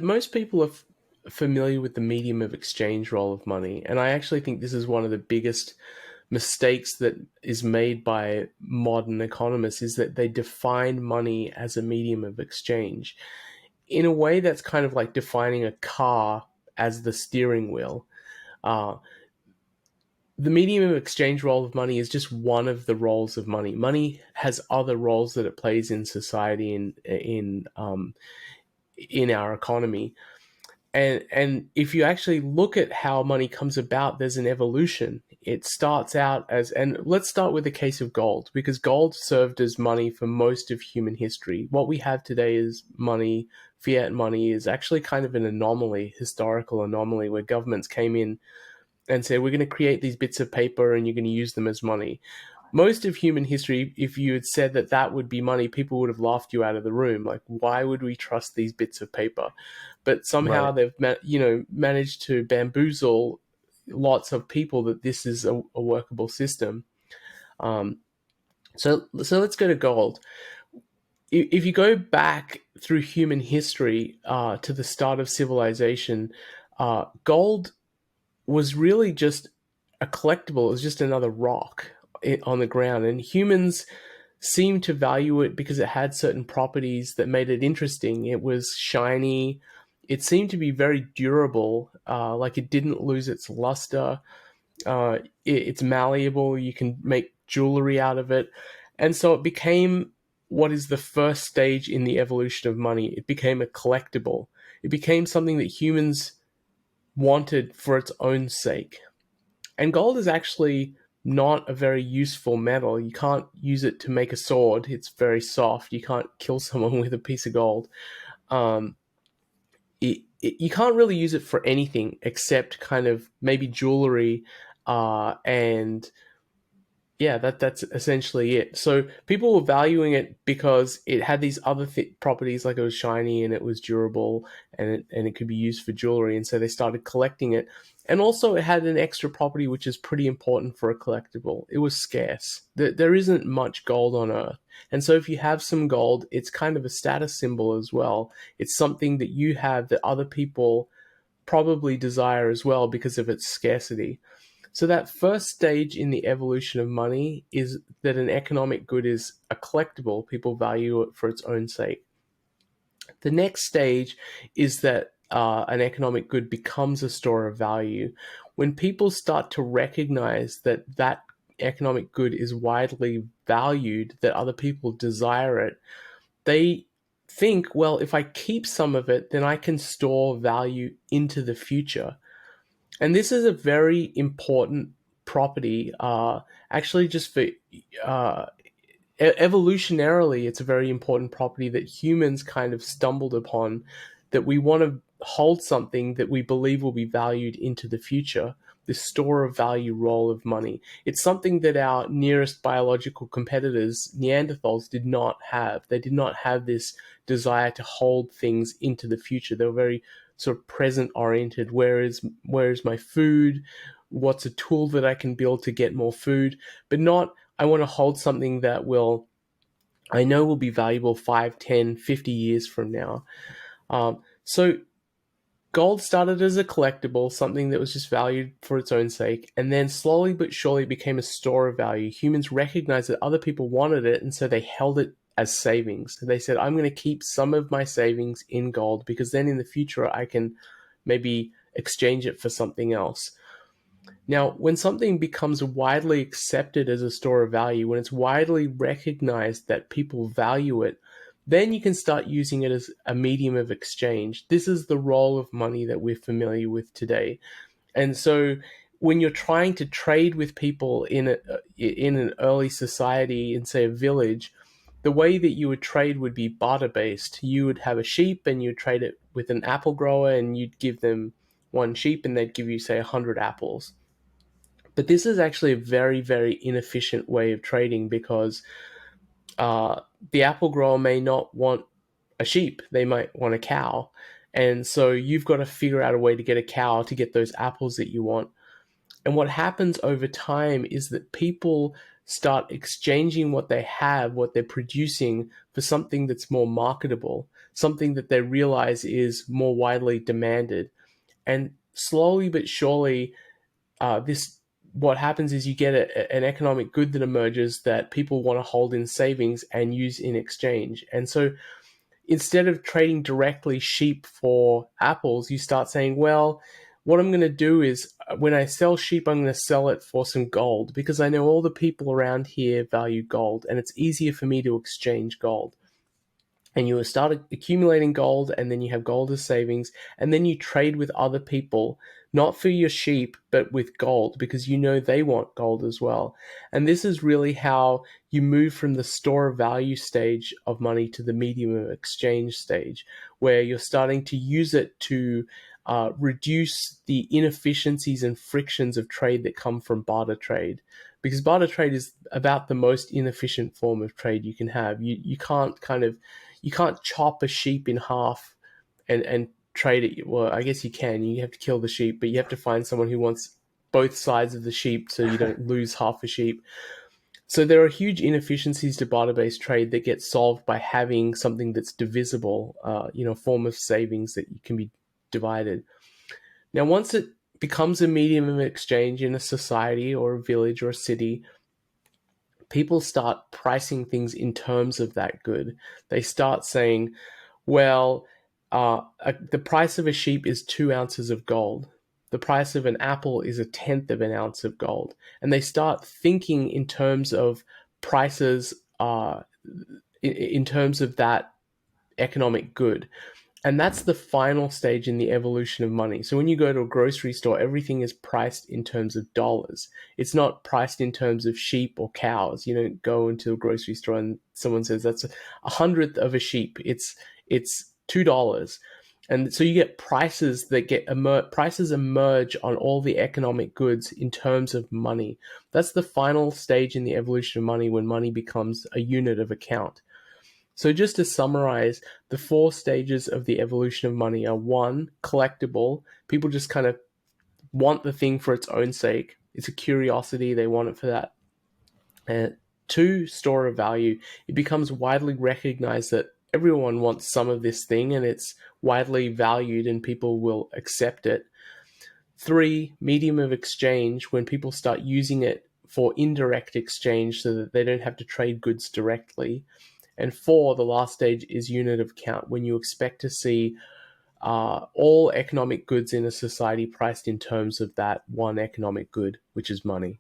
Most people are familiar with the medium of exchange role of money, and I actually think this is one of the biggest mistakes that is made by modern economists is that they define money as a medium of exchange. In a way, that's kind of like defining a car as the steering wheel. Uh, the medium of exchange role of money is just one of the roles of money. Money has other roles that it plays in society and in our economy. And if you actually look at how money comes about, there's an evolution. It starts out as, and let's start with the case of gold, because gold served as money for most of human history. What we have today is money, fiat money, is actually kind of an anomaly, historical anomaly, where governments came in and said, we're going to create these bits of paper and you're going to use them as money. Most of human history, if you had said that that would be money, people would have laughed you out of the room. Like, why would we trust these bits of paper? But somehow Right. they've managed to bamboozle lots of people that this is a workable system. Um, so let's go to gold. If you go back through human history to the start of civilization, gold was really just a collectible. It was just another rock on the ground, and humans seemed to value it because it had certain properties that made it interesting. It was shiny. It seemed to be very durable, like it didn't lose its luster. It's malleable. You can make jewelry out of it. And so it became what is the first stage in the evolution of money. It became a collectible. It became something that humans wanted for its own sake. And gold is actually not a very useful metal. You can't use it to make a sword. It's very soft. You can't kill someone with a piece of gold. Um, you can't really use it for anything except kind of maybe jewelry, and yeah, that's essentially it. So people were valuing it because it had these other properties, like it was shiny and it was durable, and it could be used for jewelry, and so they started collecting it. And also, it had an extra property which is pretty important for a collectible. It was scarce. There isn't much gold on Earth, and so if you have some gold, it's kind of a status symbol as well. It's something that you have that other people probably desire as well because of its scarcity. So that first stage in the evolution of money is that an economic good is a collectible. People value it for its own sake. The next stage is that an economic good becomes a store of value. When people start to recognize that that economic good is widely valued, that other people desire it, they think, well, if I keep some of it, then I can store value into the future. And this is a very important property, actually, just for uh, evolutionarily, it's a very important property that humans kind of stumbled upon, that we want to hold something that we believe will be valued into the future. This store of value role of money. It's something that our nearest biological competitors, Neanderthals, did not have. They did not have this desire to hold things into the future. They were very sort of present oriented. Where is my food? What's a tool that I can build to get more food? But not, I want to hold something that I know will be valuable 5, 10, 50 years from now. So gold started as a collectible, something that was just valued for its own sake, and then slowly but surely became a store of value. Humans recognized that other people wanted it, and so they held it as savings. They said, I'm going to keep some of my savings in gold because then in the future I can maybe exchange it for something else. Now, when something becomes widely accepted as a store of value, when it's widely recognized that people value it, then you can start using it as a medium of exchange. This is the role of money that we're familiar with today. And so when you're trying to trade with people in an early society, in say a village, the way that you would trade would be barter based. You would have a sheep and you'd trade it with an apple grower, and you'd give them one sheep and they'd give you, say, 100 apples. But this is actually a very, very inefficient way of trading because uh, the apple grower may not want a sheep, they might want a cow. And so you've got to figure out a way to get a cow to get those apples that you want. And what happens over time is that people start exchanging what they have, what they're producing, for something that's more marketable. something that they realize is more widely demanded. And slowly but surely, what happens is you get an economic good that emerges that people want to hold in savings and use in exchange. And so instead of trading directly sheep for apples, you start saying, well, what I'm going to do is when I sell sheep, I'm going to sell it for some gold because I know all the people around here value gold and it's easier for me to exchange gold. And you start accumulating gold, and then you have gold as savings, and then you trade with other people, not for your sheep, but with gold, because you know they want gold as well. And this is really how you move from the store of value stage of money to the medium of exchange stage, where you're starting to use it to reduce the inefficiencies and frictions of trade that come from barter trade. Because barter trade is about the most inefficient form of trade you can have. You can't chop a sheep in half and trade it. Well, I guess you can. You have to kill the sheep, but you have to find someone who wants both sides of the sheep so you don't lose half a sheep. So there are huge inefficiencies to barter-based trade that get solved by having something that's divisible, a form of savings that can be divided. Now, once it becomes a medium of exchange in a society or a village or a city, people start pricing things in terms of that good. They start saying, well, the price of a sheep is 2 ounces of gold. The price of an apple is 1/10 of an ounce of gold. And they start thinking in terms of prices, in terms of that economic good. And that's the final stage in the evolution of money. So when you go to a grocery store, everything is priced in terms of dollars. It's not priced in terms of sheep or cows. You don't go into a grocery store and someone says that's 1/100th of a sheep. It's $2. And so you get prices that prices emerge on all the economic goods in terms of money. That's the final stage in the evolution of money, when money becomes a unit of account. So just to summarize, the 4 stages of the evolution of money are: 1, collectible. People just kind of want the thing for its own sake. It's a curiosity. They want it for that. 2, store of value. It becomes widely recognized that everyone wants some of this thing and it's widely valued and people will accept it. 3, medium of exchange, when people start using it for indirect exchange so that they don't have to trade goods directly. And 4, the last stage, is unit of account, when you expect to see all economic goods in a society priced in terms of that one economic good, which is money.